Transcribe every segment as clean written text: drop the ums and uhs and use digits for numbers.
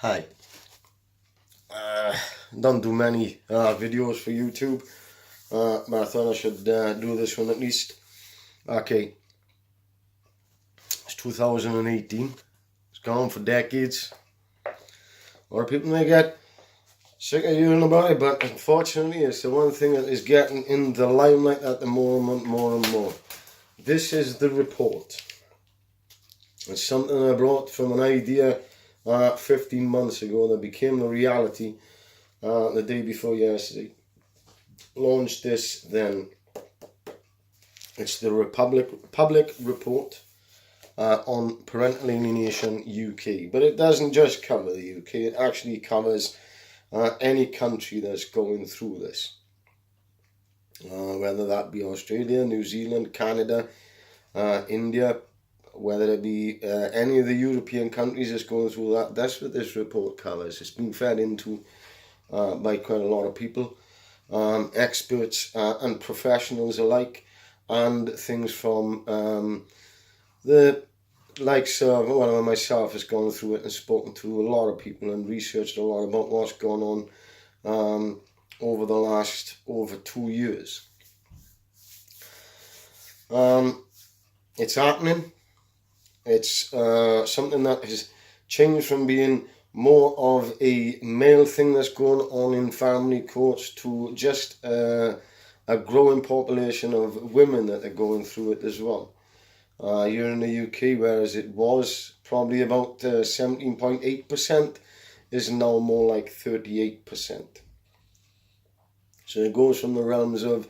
Hi. Don't do many videos for YouTube, but I thought I should do this one at least. Okay, it's 2018. It's gone on for decades. A lot of people may get sick of hearing about it, but unfortunately, it's the one thing that is getting in the limelight at the moment more and more. This is the report. It's something I brought from an idea 15 months ago that became a reality the day before yesterday. Launched this then. It's the public report on parental alienation UK. But it doesn't just cover the UK, it actually covers any country that's going through this. Whether that be Australia, New Zealand, Canada, India, whether it be any of the European countries that's going through that. That's what this report covers. It's been fed into by quite a lot of people, experts and professionals alike, and things from the likes of, well, myself has gone through it and spoken to a lot of people and researched a lot about what's gone on over the last over 2 years. It's happening. It's something that has changed from being more of a male thing that's going on in family courts to just a growing population of women that are going through it as well. Here in the UK, whereas it was probably about 17.8%, is now more like 38%. So it goes from the realms of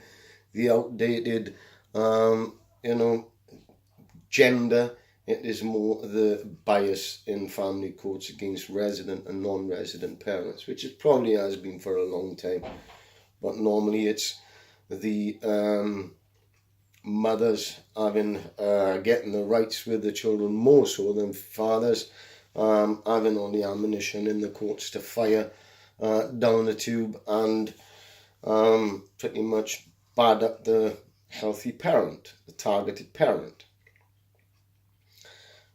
the outdated, gender. It is more the bias in family courts against resident and non-resident parents, which it probably has been for a long time. But normally it's the mothers having getting the rights with the children more so than fathers having all the ammunition in the courts to fire down the tube and pretty much bad up the healthy parent, the targeted parent.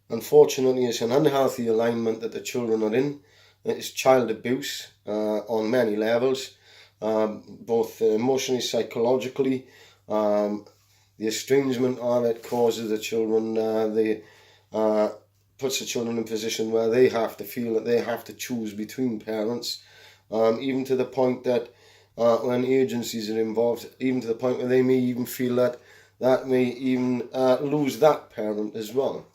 Unfortunately, it's an unhealthy alignment that the children are in. It's child abuse on many levels, both emotionally, psychologically. The estrangement of it causes the children, puts the children in a position where they have to feel that they have to choose between parents, even to the point that when agencies are involved, even to the point where they may even feel that may even lose that parent as well.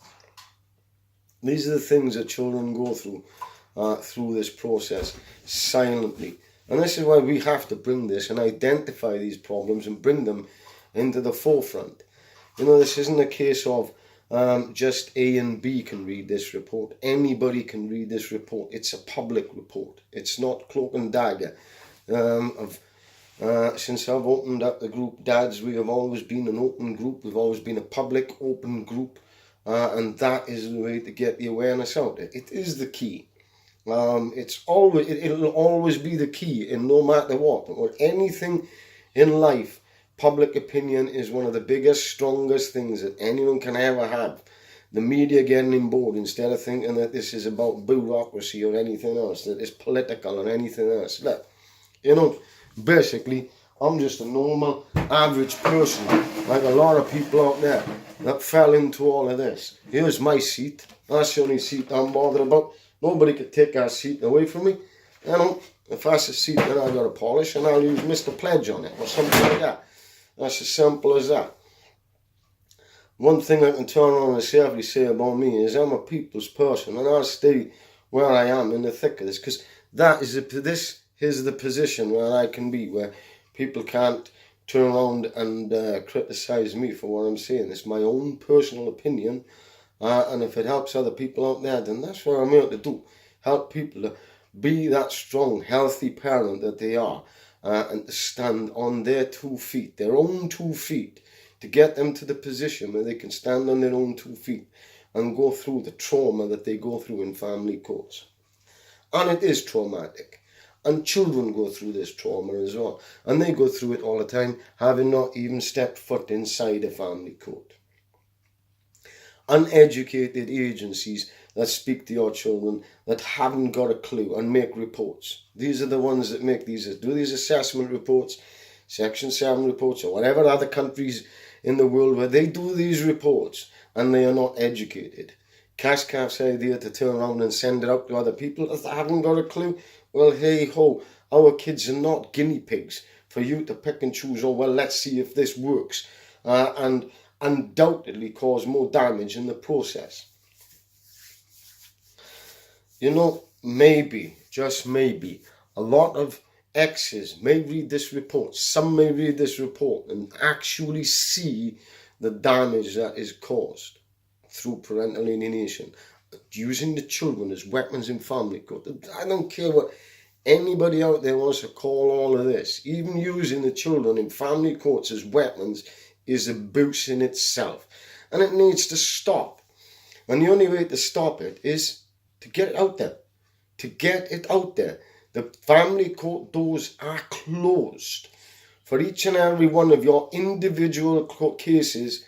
These are the things that children go through this process silently. And this is why we have to bring this and identify these problems and bring them into the forefront. This isn't a case of just A and B can read this report. Anybody can read this report. It's a public report. It's not cloak and dagger. Since I've opened up the group Dads, we have always been an open group. We've always been a public, open group. And that is the way to get the awareness out there. It is the key. It'll always be the key in no matter what. Or anything in life, public opinion is one of the biggest, strongest things that anyone can ever have. The media getting on board instead of thinking that this is about bureaucracy or anything else, that it's political or anything else. Look, basically, I'm just a normal, average person, like a lot of people out there that fell into all of this. Here's my seat. That's the only seat I'm bothered about. Nobody could take that seat away from me. If that's a seat that I got to polish, and I'll use Mr. Pledge on it or something like that. That's as simple as that. One thing I can turn around and safely say about me is I'm a people's person, and I'll stay where I am in the thick of this, because this is the position where I can be, where people can't turn around and criticize me for what I'm saying. It's my own personal opinion, and if it helps other people out there, then that's what I'm here to do. Help people to be that strong, healthy parent that they are, and to stand on their 2 feet, their own 2 feet, to get them to the position where they can stand on their own 2 feet and go through the trauma that they go through in family courts. And it is traumatic. And children go through this trauma as well. And they go through it all the time, having not even stepped foot inside a family court. Uneducated agencies that speak to your children that haven't got a clue and make reports. These are the ones that make do these assessment reports, Section 7 reports, or whatever other countries in the world where they do these reports and they are not educated. Cash Calf's idea to turn around and send it out to other people that haven't got a clue. Well, hey ho, our kids are not guinea pigs for you to pick and choose. Oh, well, let's see if this works. And undoubtedly cause more damage in the process. You know, maybe, just maybe, a lot of exes may read this report. Some may read this report and actually see the damage that is caused through parental alienation, using the children as weapons in family court. I don't care what anybody out there wants to call all of this. Even using the children in family courts as weapons is abuse in itself. And it needs to stop. And the only way to stop it is to get it out there. To get it out there. The family court doors are closed. For each and every one of your individual cases,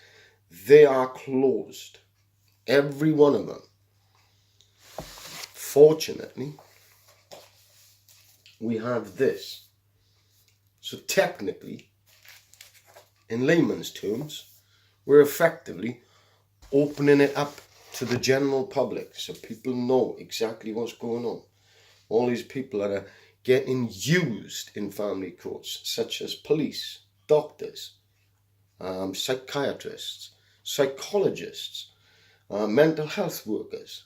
they are closed. Every one of them. Fortunately, we have this. So technically, in layman's terms, we're effectively opening it up to the general public so people know exactly what's going on. All these people that are getting used in family courts, such as police, doctors, psychiatrists, psychologists, mental health workers.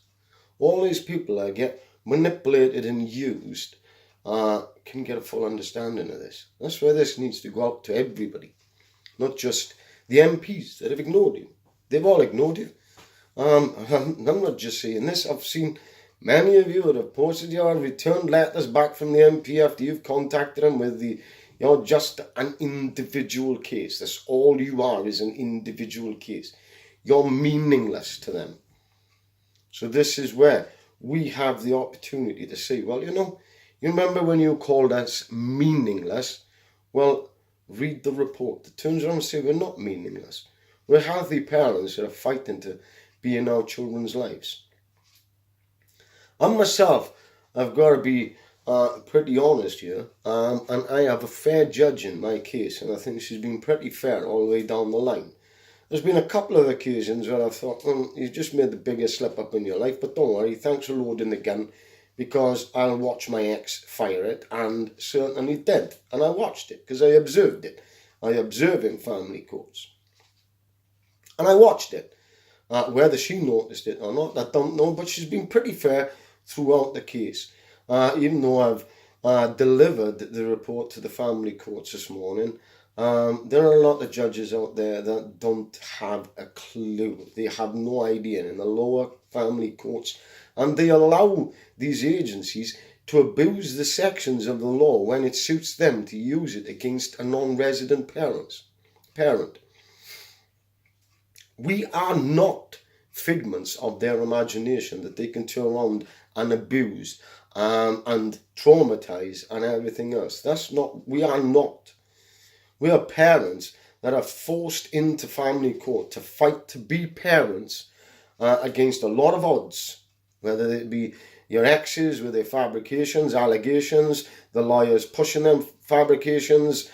All these people that get manipulated and used can get a full understanding of this. That's why this needs to go out to everybody, not just the MPs that have ignored you. They've all ignored you. I'm not just saying this. I've seen many of you that have posted your returned letters back from the MP after you've contacted them with you're just an individual case. That's all you are, is an individual case. You're meaningless to them. So this is where we have the opportunity to say, well, you remember when you called us meaningless? Well, read the report. It turns around and say we're not meaningless. We're healthy parents that are fighting to be in our children's lives. I myself, I've got to be pretty honest here, and I have a fair judge in my case, and I think she's been pretty fair all the way down the line. There's been a couple of occasions where I've thought, you just made the biggest slip up in your life, but don't worry, thanks for loading the gun, because I'll watch my ex fire it, and certainly did. And I watched it, because I observed it. I observe in family courts. And I watched it. Whether she noticed it or not, I don't know, but she's been pretty fair throughout the case. Even though I've delivered the report to the family courts this morning, there are a lot of judges out there that don't have a clue. They have no idea in the lower family courts, and they allow these agencies to abuse the sections of the law when it suits them to use it against a non-resident parent. We are not figments of their imagination that they can turn around and abuse and traumatize and everything else. We are not. We are parents that are forced into family court to fight to be parents against a lot of odds, whether it be your exes with their fabrications, allegations, the lawyers pushing them fabrications,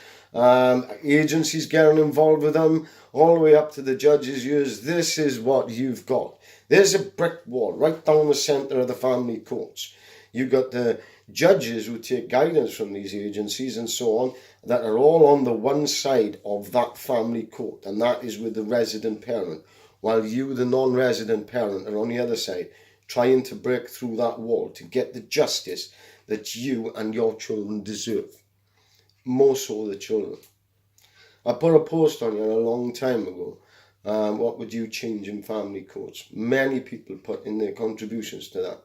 agencies getting involved with them, all the way up to the judges' ears. This is what you've got. There's a brick wall right down the centre of the family courts. You've got the judges who take guidance from these agencies and so on, that are all on the one side of that family court, and that is with the resident parent, while you, the non-resident parent, are on the other side, trying to break through that wall to get the justice that you and your children deserve. More so the children. I put a post on here a long time ago. What would you change in family courts? Many people put in their contributions to that.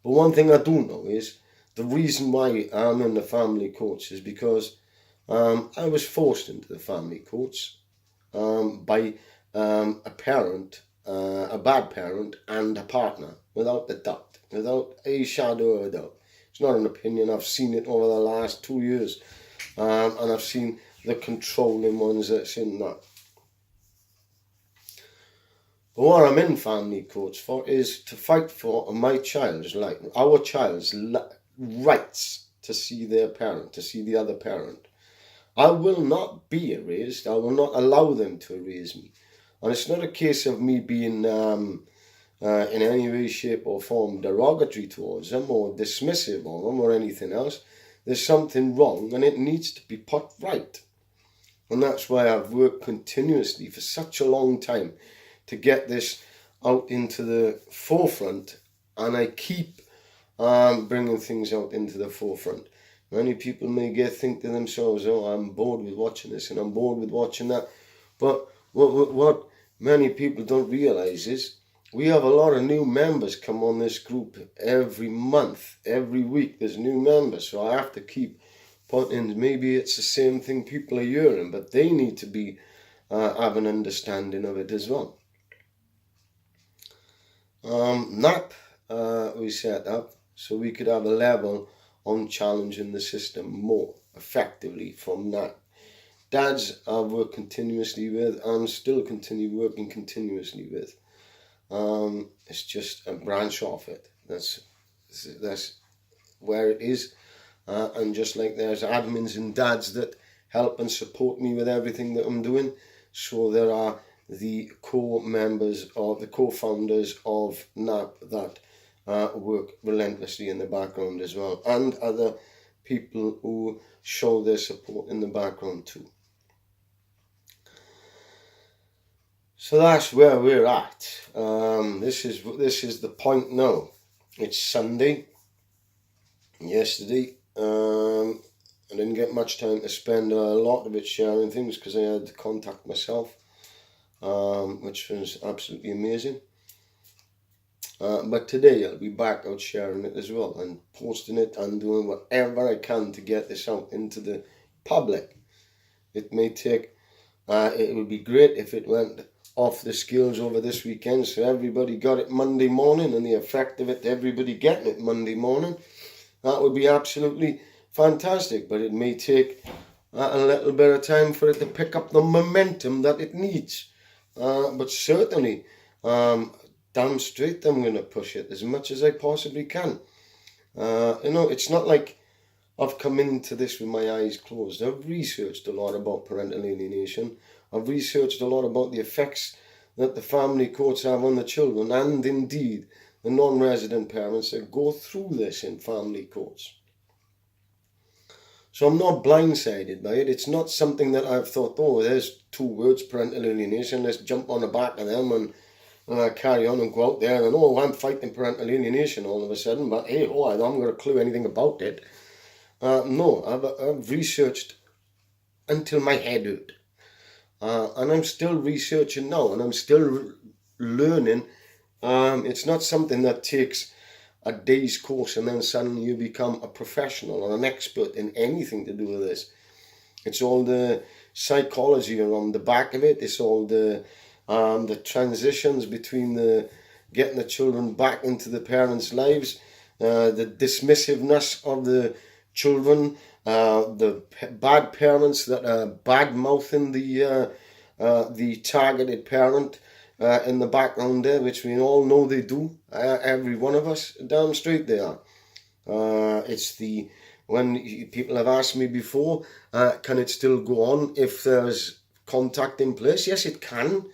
But one thing I do know is the reason why I'm in the family courts is because I was forced into the family courts by a parent, a bad parent, and a partner, without a doubt, without a shadow of a doubt. It's not an opinion. I've seen it over the last 2 years, and I've seen the controlling ones that's in that. what I'm in family courts for is to fight for my child's, like our child's rights to see their parent, to see the other parent. I will not be erased. I will not allow them to erase me. And it's not a case of me being in any way, shape or form derogatory towards them or dismissive of them or anything else. There's something wrong and it needs to be put right. And that's why I've worked continuously for such a long time to get this out into the forefront, and I keep bringing things out into the forefront. Many people may think to themselves, oh, I'm bored with watching this and I'm bored with watching that. But what many people don't realize is we have a lot of new members come on this group every month, every week. There's new members, so I have to keep putting. Maybe it's the same thing people are hearing, but they need to be have an understanding of it as well. NAP we set up so we could have a level on challenging the system more effectively from NAP. Dads I've worked continuously with and still continue working continuously with. It's just a branch off it. That's where it is. And just like there's admins and dads that help and support me with everything that I'm doing, so there are the core members or the co-founders of NAP that work relentlessly in the background as well, and other people who show their support in the background too. So that's where we're at. This is the point now. It's Sunday. Yesterday, I didn't get much time to spend. A lot of it sharing things because I had to contact myself, which was absolutely amazing. But today I'll be back out sharing it as well and posting it and doing whatever I can to get this out into the public. It may take, it would be great if it went off the scales over this weekend so everybody got it Monday morning, and the effect of it, everybody getting it Monday morning. That would be absolutely fantastic, but it may take a little bit of time for it to pick up the momentum that it needs. But certainly, damn straight I'm going to push it as much as I possibly can. It's not like I've come into this with my eyes closed. I've researched a lot about parental alienation. I've researched a lot about the effects that the family courts have on the children, and indeed the non-resident parents that go through this in family courts. So I'm not blindsided by it. It's not something that I've thought, oh, there's 2 words, parental alienation, let's jump on the back of them and carry on and go out there and, oh, I'm fighting parental alienation all of a sudden, but hey, oh, I haven't got a clue anything about it. No, I've researched until my head hurt. And I'm still researching now, and I'm still learning. It's not something that takes a day's course and then suddenly you become a professional or an expert in anything to do with this. It's all the psychology around the back of it. It's all the transitions between getting the children back into the parents' lives, the dismissiveness of the children, the bad parents that are bad-mouthing the targeted parent in the background there, which we all know they do. Every one of us, damn straight they are. When people have asked me before, can it still go on if there's contact in place? Yes, it can.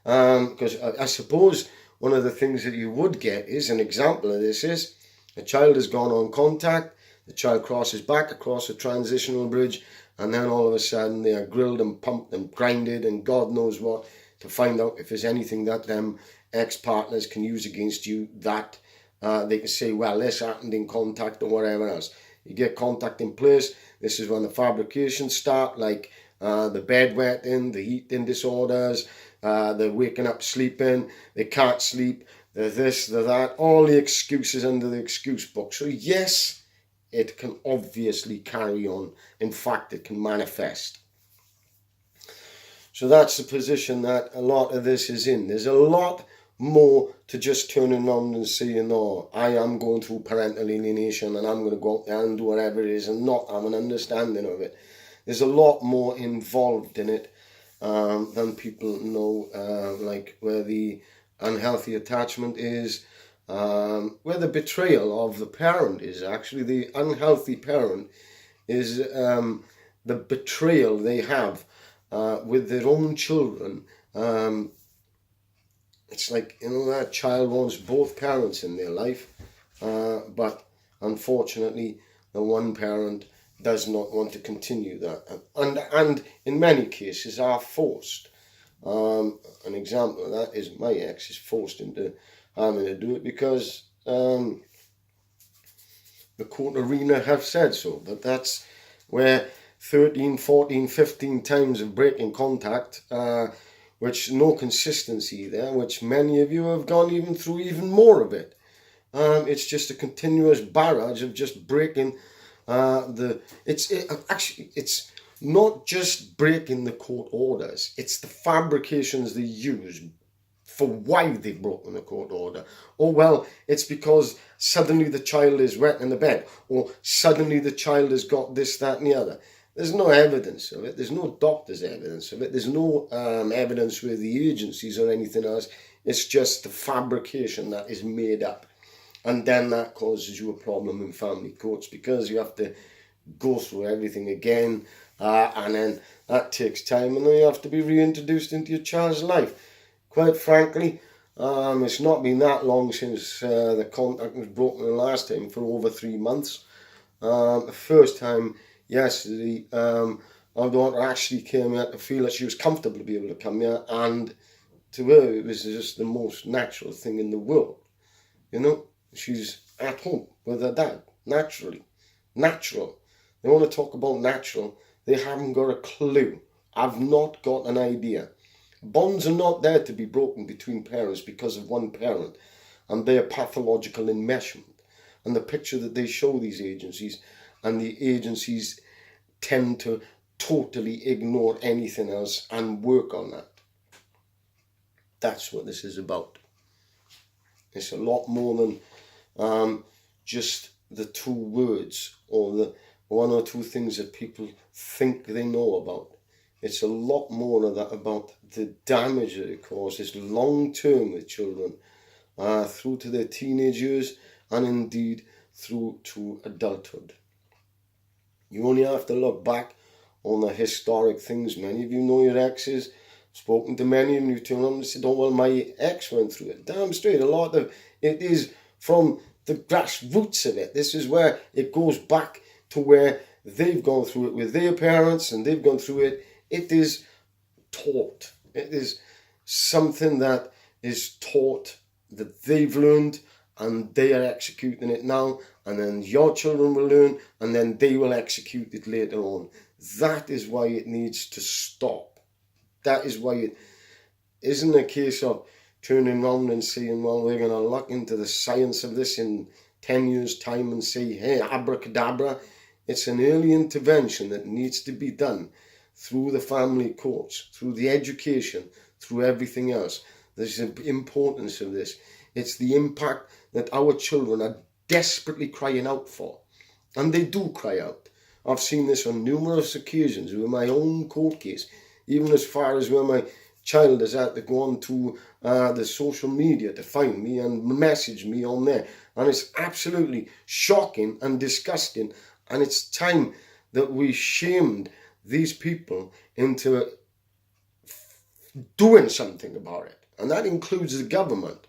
Because I suppose one of the things that you would get is, an example of this is, a child has gone on contact, the child crosses back across a transitional bridge, and then all of a sudden they are grilled and pumped and grinded and God knows what to find out if there's anything that them ex-partners can use against you that they can say, well, this happened in contact or whatever else. You get contact in place, this is when the fabrications start, like the bedwetting, the eating disorders, they're waking up sleeping, they can't sleep, they're this, they're that, all the excuses under the excuse book. So yes, it can obviously carry on. In fact, it can manifest. So that's the position that a lot of this is in. There's a lot more to just turning around and saying, no, I am going through parental alienation and I'm going to go out there and do whatever it is and not have an understanding of it. There's a lot more involved in it than people know, like where the unhealthy attachment is where the betrayal of the parent is. Actually, the unhealthy parent is the betrayal they have with their own children. It's like, that child wants both parents in their life, but unfortunately the one parent does not want to continue that, and in many cases are forced. An example of that is my ex is forced into having to do it because the court arena have said so. But that's where 13, 14, 15 times of breaking contact, which no consistency there, which many of you have gone even through even more of it. It's just a continuous barrage of just breaking it's not just breaking the court orders, it's the fabrications they use for why they've broken the court order. Oh, well, it's because suddenly the child is wet in the bed, or suddenly the child has got this, that and the other. There's no evidence of it. There's no doctor's evidence of it. There's no evidence with the agencies or anything else. It's just the fabrication that is made up. And then that causes you a problem in family courts because you have to go through everything again. And then that takes time, and then you have to be reintroduced into your child's life. Quite frankly, it's not been that long since the contact was broken the last time, for over 3 months. The first time yesterday, our daughter actually came here to feel that she was comfortable to be able to come here, and to her it was just the most natural thing in the world. She's at home with her dad, naturally. Natural. They want to talk about natural. They haven't got a clue. I've not got an idea. Bonds are not there to be broken between parents because of one parent and their pathological enmeshment. And the picture that they show these agencies, and the agencies tend to totally ignore anything else and work on that. That's what this is about. It's a lot more than just the 2 words or the 1 or 2 things that people think they know about. It's a lot more of that, about the damage that it causes long term with children, through to their teenage years, and indeed through to adulthood. You only have to look back on the historic things. Many of you know your exes. Spoken to many of them, you turn on and said, oh, well, my ex went through it. Damn straight, a lot of it is from the grassroots of it. This is where it goes back to where they've gone through it with their parents, and they've gone through it. It is taught. It is something that is taught, that they've learned, and they are executing it now, and then your children will learn, and then they will execute it later on. That is why it needs to stop. That is why it isn't a case of turning around and saying, well, we're going to look into the science of this in 10 years' time and say, hey, abracadabra. It's an early intervention that needs to be done through the family courts, through the education, through everything else. There's the importance of this. It's the impact that our children are desperately crying out for. And they do cry out. I've seen this on numerous occasions with my own court case, even as far as where my child has had to go on to the social media to find me and message me on there. And it's absolutely shocking and disgusting. And it's time that we shamed these people into doing something about it. And that includes the government.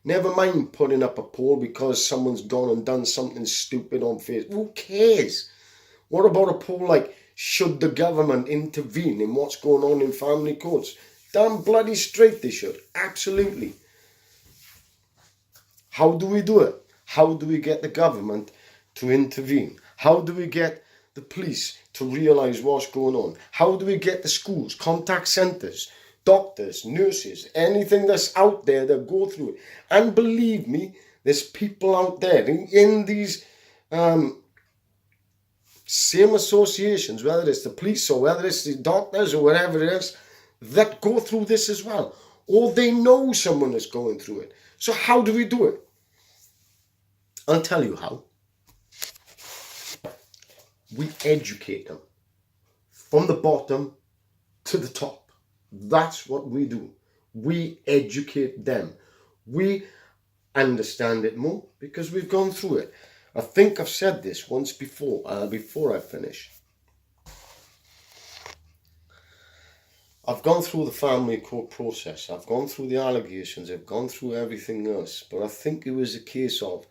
Never mind putting up a poll because someone's gone and done something stupid on Facebook. Who cares? What about a poll like, should the government intervene in what's going on in family courts? Damn bloody straight they should. Absolutely. How do we do it? How do we get the government to intervene? How do we get the police to realise what's going on? How do we get the schools, contact centres, doctors, nurses, anything that's out there that go through it? And believe me, there's people out there in these same associations, whether it's the police or whether it's the doctors or whatever it is, that go through this as well. Or they know someone is going through it. So how do we do it? I'll tell you how. We educate them from the bottom to the top. That's what we do. We educate them. We understand it more because we've gone through it. I think I've said this once before I finish. I've gone through the family court process. I've gone through the allegations. I've gone through everything else. But I think it was a case of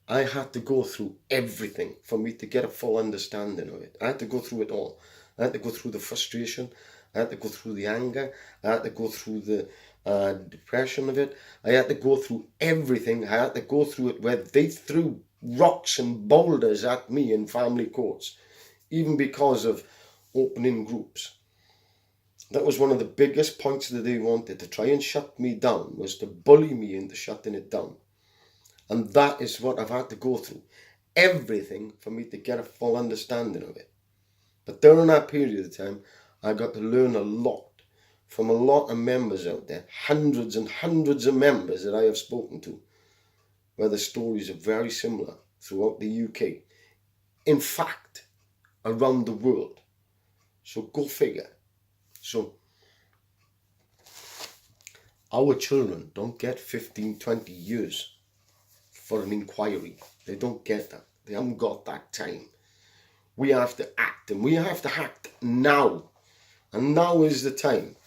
I had to go through everything for me to get a full understanding of it. I had to go through it all. I had to go through the frustration. I had to go through the anger. I had to go through the depression of it. I had to go through everything. I had to go through it where they threw rocks and boulders at me in family courts, even because of opening groups. That was one of the biggest points that they wanted, to try and shut me down, was to bully me into shutting it down. And that is what I've had to go through. Everything for me to get a full understanding of it. But during that period of time, I got to learn a lot from a lot of members out there, hundreds and hundreds of members that I have spoken to, where the stories are very similar throughout the UK. In fact, around the world. So go figure. So, our children don't get 15, 20 years for an inquiry. They don't get that. They haven't got that time. We have to act, and we have to act now. And now is the time.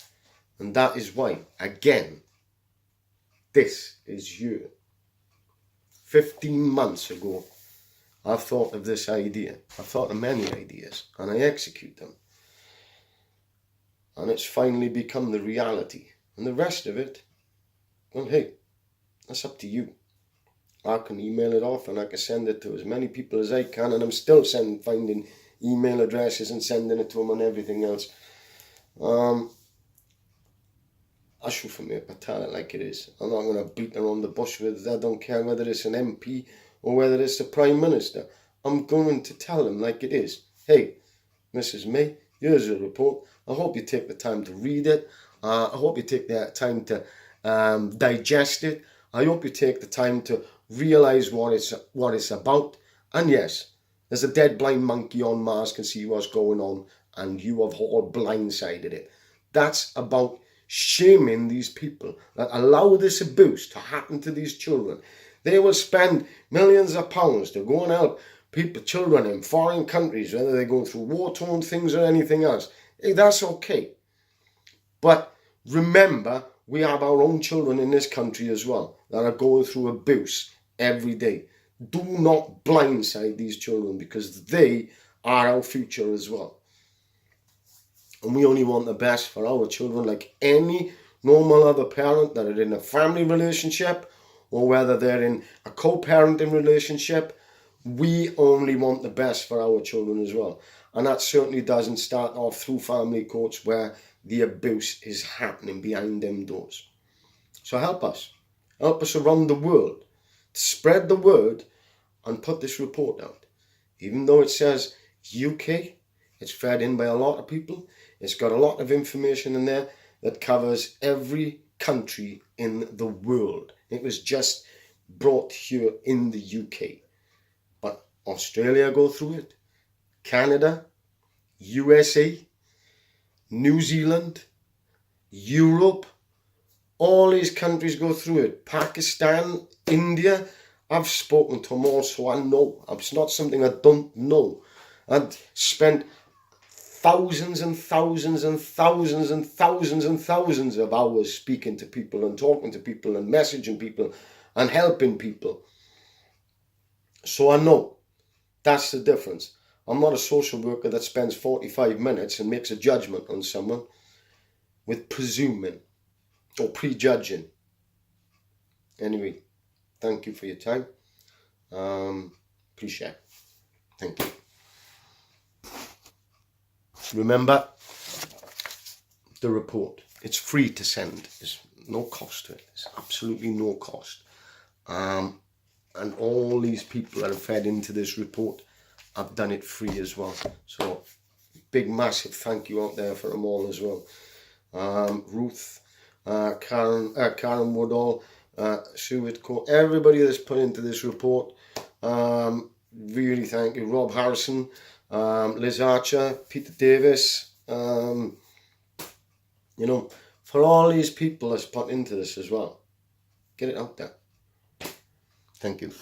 And that is why, again, this is you. 15 months ago, I've thought of this idea. I've thought of many ideas, and I execute them. And it's finally become the reality. And the rest of it, well, hey, that's up to you. I can email it off and I can send it to as many people as I can, and I'm still finding email addresses and sending it to them and everything else. I shoot from it, I tell it like it is. I'm not going to beat around the bush with it. I don't care whether it's an MP or whether it's the Prime Minister. I'm going to tell them like it is. Hey, Mrs. May, here's a report. I hope you take the time to read it. I hope you take the time to digest it. I hope you take the time to realise what it's about. And yes, there's a dead blind monkey on Mars can see what's going on, and you have all blindsided it. That's about shaming these people that allow this abuse to happen to these children. They will spend millions of pounds to go and help children in foreign countries, whether they're going through war-torn things or anything else. Hey, that's okay. But remember, we have our own children in this country as well that are going through abuse every day. Do not blindside these children, because they are our future as well. And we only want the best for our children, like any normal other parent that are in a family relationship or whether they're in a co-parenting relationship. We only want the best for our children as well. And that certainly doesn't start off through family courts where the abuse is happening behind them doors. So help us around the world to spread the word and put this report out. Even though it says UK, it's fed in by a lot of people. It's got a lot of information in there that covers every country in the world. It was just brought here in the UK. But Australia go through it, Canada, USA, New Zealand, Europe, all these countries go through it. Pakistan, India, I've spoken to them all, so I know. It's not something I don't know. I've spent thousands and thousands and thousands and thousands and thousands of hours speaking to people and talking to people and messaging people and helping people. So I know. That's the difference. I'm not a social worker that spends 45 minutes and makes a judgment on someone with presuming or prejudging. Anyway, thank you for your time. Please share. Thank you. Remember the report. It's free to send. There's no cost to it. There's absolutely no cost. And all these people that have fed into this report, I've done it free as well. So big massive thank you out there for them all as well. Ruth, Karen Woodall, Sue Whitco, everybody that's put into this report, really thank you. Rob Harrison, Liz Archer, Peter Davis, for for all these people that's put into this as well. Get it out there. Thank you.